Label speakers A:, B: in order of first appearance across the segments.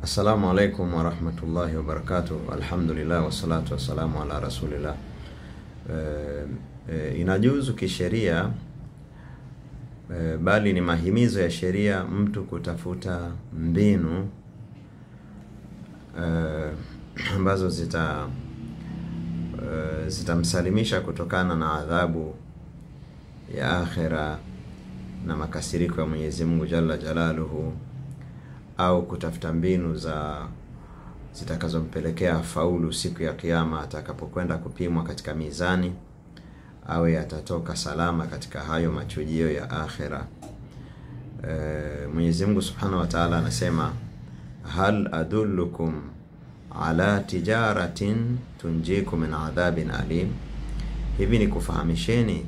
A: Assalamu alaikum wa rahmatullahi wa barakatuh. Alhamdulillah wa salatu wa salamu ala rasulillah. Inajuzu kisheria, bali ni mahimizo ya sheria mtu kutafuta mbinu ambazo zitamsalimisha kutokana na adhabu ya akhira na makasiriko ya Mwenyezi Mungu Jalla Jalaluhu, au kutafuta mbinu zitakazompelekea faulu siku ya kiyama atakapokwenda kupimwa katika mizani, awe atatoka salama katika hayo machujio ya akhira. Mwenyezi Mungu Subhanahu wa Ta'ala anasema, hal adullukum ala tijaratin tunjikum min adhabin alim, hivi ni kufahamisheni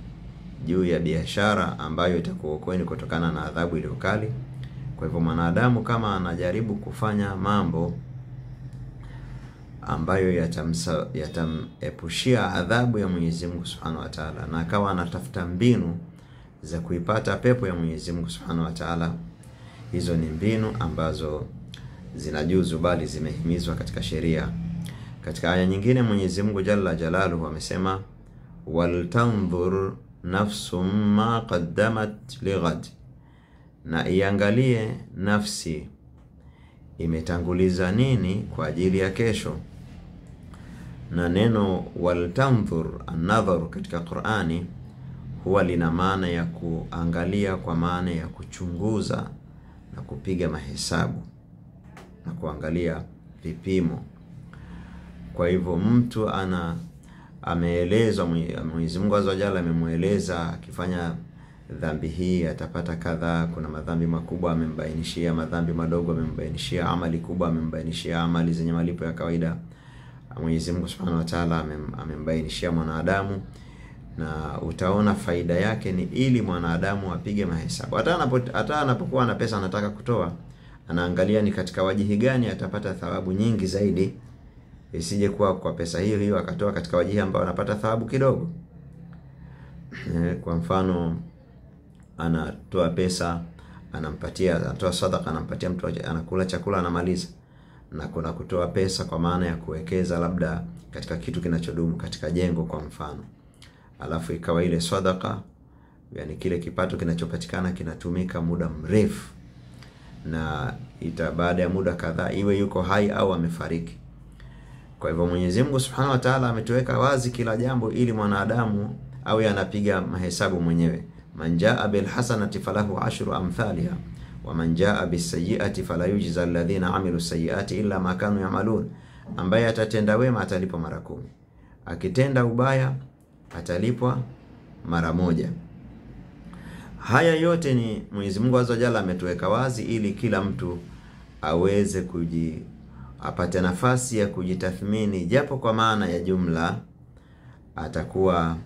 A: juu ya biashara ambayo itakuokoeni kutokana na adhabu ile kali. Kwa hivyo mwanadamu kama anajaribu kufanya mambo ambayo yatamepushia adhabu ya Mwenyezi Mungu Subhanahu wa Ta'ala, na akawa anatafuta mbinu za kuipata pepo ya Mwenyezi Mungu Subhanahu wa Ta'ala, hizo ni mbinu ambazo zinajuzu, bali zimehimizwa katika sheria. Katika aya nyingine Mwenyezi Mungu Jalla Jalaluhu amesema, wal tanzur nafsum ma qaddamat lighad, na iangalie nafsi imetanguliza nini kwa ajili ya kesho. Na neno wal tanzur, an-nadhar katika Qur'ani huwa lina maana ya kuangalia, kwa maana ya kuchunguza na kupiga mahesabu na kuangalia vipimo. Kwa hivyo mtu ameelezwa, Mwenyezi Mungu Azza wa Jalla amemueleza akifanya dhambi hii atapata kadhaa. Kuna madhambi makubwa amembainishia, madhambi madogo amembainishia, amali kubwa amembainishia, amali zenye malipo ya kawaida Mwenyezi Mungu Subhanahu wa Ta'ala amembainishia mwanadamu. Na utaona faida yake ni ili mwanadamu apige mahesabu. Hata anapokuwa na pesa anataka kutoa, anaangalia ni katika wajihi gani atapata thawabu nyingi zaidi, isije kuwa kwa pesa hiyo akatoa katika wajihi ambao anapata thawabu kidogo. Kwa mfano, anatoa pesa, anatoa sadaka, anampatia mtu, anakula chakula, anamaliza. Na kuna kutoa pesa kwa maana ya kuwekeza labda katika kitu kinachodumu, katika jengo kwa mfano, alafu ikawa ile sadaka, yani kile kipato kinachopatikana kinatumika muda mrefu, na baada ya muda kadhaa iwe yuko hai au amefariki. Kwa hivyo Mwenyezi Mungu Subhanahu wa Ta'ala ametuweka wazi kila jambo ili mwanadamu awe anapiga mahesabu mwenyewe. Man jaa bil hasanati falahu ashru amthaliha wa man jaa bis sayyi'ati fala yujza alladhina amilu sayyi'ati illa ma kanu ya'malun, ambaye atatenda wema atalipwa mara 10, akitenda ubaya atalipwa mara 1. Haya yote ni Mwenyezi Mungu Azza wa Jalla ametuweka wazi ili kila mtu aweze apate nafasi ya kujitathmini, japo kwa maana ya jumla atakuwa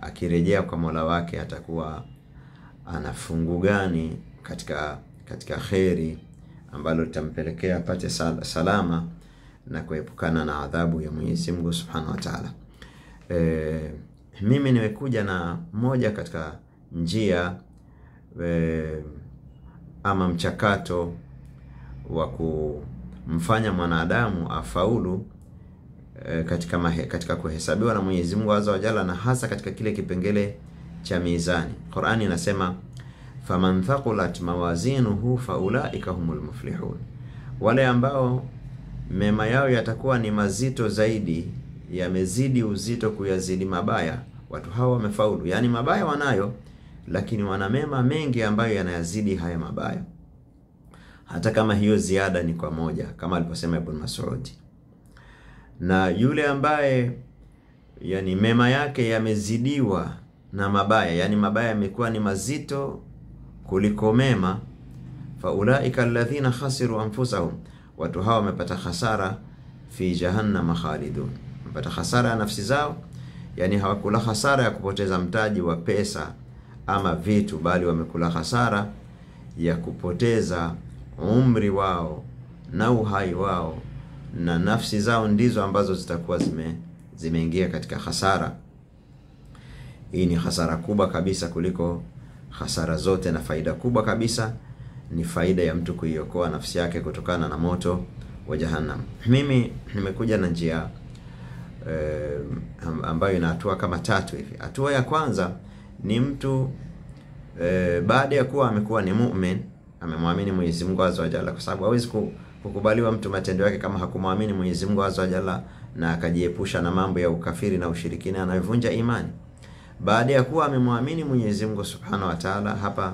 A: akirejea kwa Mola wake, atakuwa ana fungu gani katika kheri ambalo litampelekea apate salama na kuepukana na adhabu ya Mwenyezi Mungu Subhanahu wa Ta'ala. Mimi nimekuja na moja katika njia ama mchakato wa kumfanya mwanadamu afaulu katika kuhesabiwa na Mwenyezi Mungu Azza wa Jalla, na hasa katika kile kipengele cha mizani. Qur'ani inasema, faman thaqulat mawazinuhu faulaika humul muflihun, wale ambao mema yao yatakuwa ni mazito zaidi, yamezidi uzito kuyazidi mabaya, watu hao wamefaulu. Yani mabaya wanayo, lakini wana mema mengi ambayo yanayazidi haya mabaya, hata kama hiyo ziada ni kwa moja, kama aliposema Ibn Mas'ud. Na yule ambaye yani mema yake yamezidiwa na mabaya, yani mabaya yamekuwa ni mazito kuliko mema, faulaika alladhina khasiru anfusahum, watu hawa wamepata hasara fi jahannam khalidun, wamepata hasara ya nafsi zao. Yani hawakula hasara ya kupoteza mtaji wa pesa ama vitu, bali wamekula hasara ya kupoteza umri wao na uhai wao, na nafsi zao ndizo ambazo zitakuwa zimeingia katika hasara. Hii ni hasara kubwa kabisa kuliko hasara zote, na faida kubwa kabisa ni faida ya mtu kuiokoa nafsi yake kutokana na moto wa Jahannam. Mimi nimekuja na njia ambayo ina hatua kama 3 hivi. Hatua ya kwanza ni mtu baada ya kuwa amekuwa ni mu'min, amemwamini Mwenyezi Mungu Azza wa Jalla, kwa sababu hawezi kukubaliwa mtu matendo yake kama hakumwamini Mwenyezi Mungu Azza wa Jalla na akajiepusha na mambo ya ukafiri na ushirikina anayovunja imani. Baada ya kuwa amemwamini Mwenyezi Mungu Subhanahu wa Ta'ala, hapa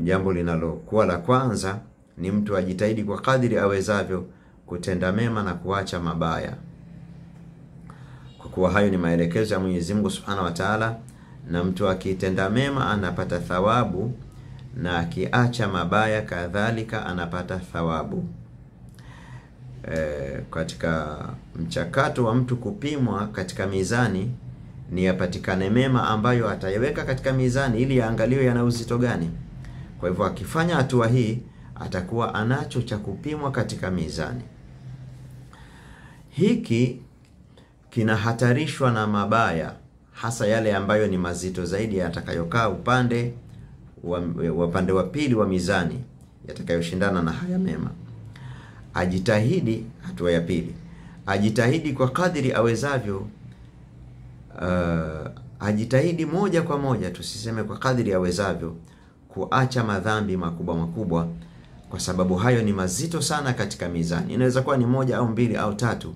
A: jambo linalokuwa la kwanza ni mtu ajitahidi kwa kadiri awezavyo kutenda mema na kuacha mabaya, kwa kuwa hayo ni maelekezo ya Mwenyezi Mungu Subhanahu wa Ta'ala, na mtu akitenda mema anapata thawabu na akiacha mabaya kadhalika anapata thawabu. Katika mchakato wa mtu kupimwa katika mizani ni yapatikane mema ambayo ataiweka katika mizani ili yaangaliwe yana uzito gani. Kwa hivyo akifanya hatua hii atakuwa anacho cha kupimwa katika mizani. Hiki kinahatarishwa na mabaya, hasa yale ambayo ni mazito zaidi yatakayokaa upande wa pili wa mizani, yatakayoshindana na haya mema. Ajitahidi, hatua ya pili, ajitahidi kwa kadiri awezavyo, ajitahidi moja kwa moja, tusiseme kwa kadiri awezavyo, kuacha madhambi makubwa, kwa sababu hayo ni mazito sana katika mizani. Inaweza kuwa ni 1 au 2 au 3,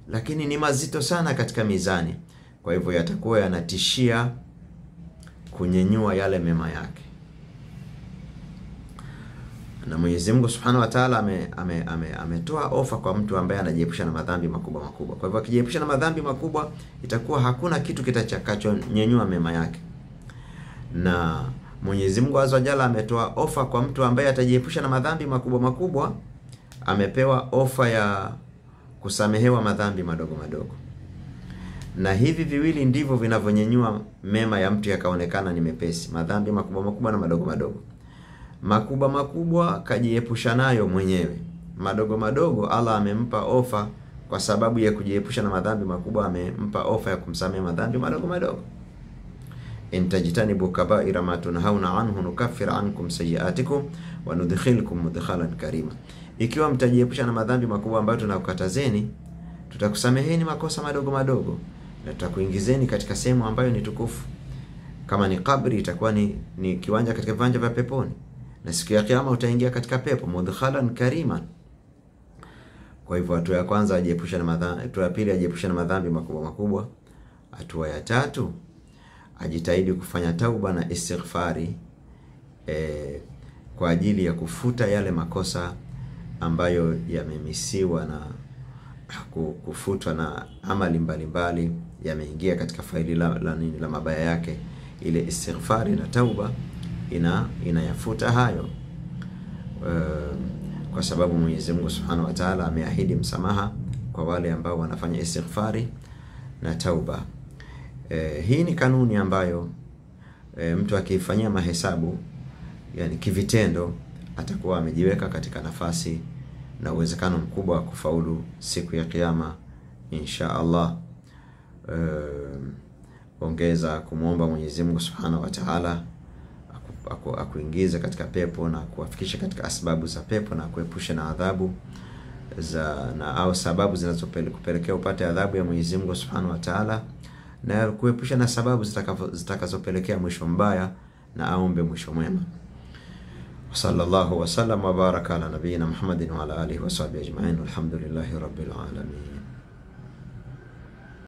A: lakini ni mazito sana katika mizani. Kwa hivyo yatakuwa yanatishia kunyenyua yale mema yake. Na Mwenyezi Mungu Subhanahu wa Ta'ala ametoa ofa kwa mtu ambaye anajiepusha na madhambi makubwa. Kwa hivyo akijiepusha na madhambi makubwa, itakuwa hakuna kitu kitakachonyenyua mema yake. Na Mwenyezi Mungu Azza wa Jalla ametoa ofa kwa mtu ambaye atajiepusha na madhambi makubwa, amepewa ofa ya kusamehewa madhambi madogo. Na hivi viwili ndivyo vinavyonyenyua mema ya mtu yakaonekana ni mepesi, madhambi makubwa na madogo. Makubwa kajiepusha nayo mwenyewe. Madogo Allah amempa ofa kwa sababu ya kujiepusha na madhambi makubwa, amempa ofa ya kumsamehe madhambi madogo. Intajitanibu kaba'ira ma tunhauna anhu nukaffir ankum sayiatikum wa nudkhilkum mudkhalan karima. Ikiwa mtajiepusha na madhambi makubwa ambayo tunakukatazeni, tutakusameheni makosa madogo na tutakuingizeni katika sehemu ambayo ni tukufu. Kama ni kabri, itakuwa ni kiwanja katika viwanja vya peponi, na siku ya kiyama utaingia katika pepo, mudkhalan karima. Kwa hivyo hatua ya kwanza ajiepusha na madhambi, hatua ya pili ajiepusha na madhambi makubwa. Hatua ya tatu ajitahidi kufanya tauba na istighfari kwa ajili ya kufuta yale makosa ambayo yamemisiwa na kufutwa na amali mbalimbali, yameingia katika faili la mabaya yake. Ile istighfari na tauba inayafuta hayo, kwa sababu Mwenyezi Mungu Subhanahu wa Ta'ala ameahidi msamaha kwa wale ambao wanafanya istighfari na tauba. Hii ni kanuni ambayo mtu akifanyia mahesabu, yani kivitendo, atakuwa amejiweka katika nafasi na uwezekano mkubwa wa kufaulu siku ya kiyama insha Allah. Ongeza kumuomba Mwenyezi Mungu Subhanahu wa Ta'ala akuingize katika pepo na kuwafikisha katika asbabu za pepo na kuepusha na adhabu au sababu zinazopelekea upate adhabu ya Mwenyezi Mungu Subhanahu wa Ta'ala, na kuepusha na sababu zitakazopelekea mwisho mbaya, na aombe mwisho mwema. Sallallahu wa sallam wa baraka ala nabiyina Muhammadin wa ala alihi wa sahbihi ajma'in. Alhamdulillahi rabbil alamin.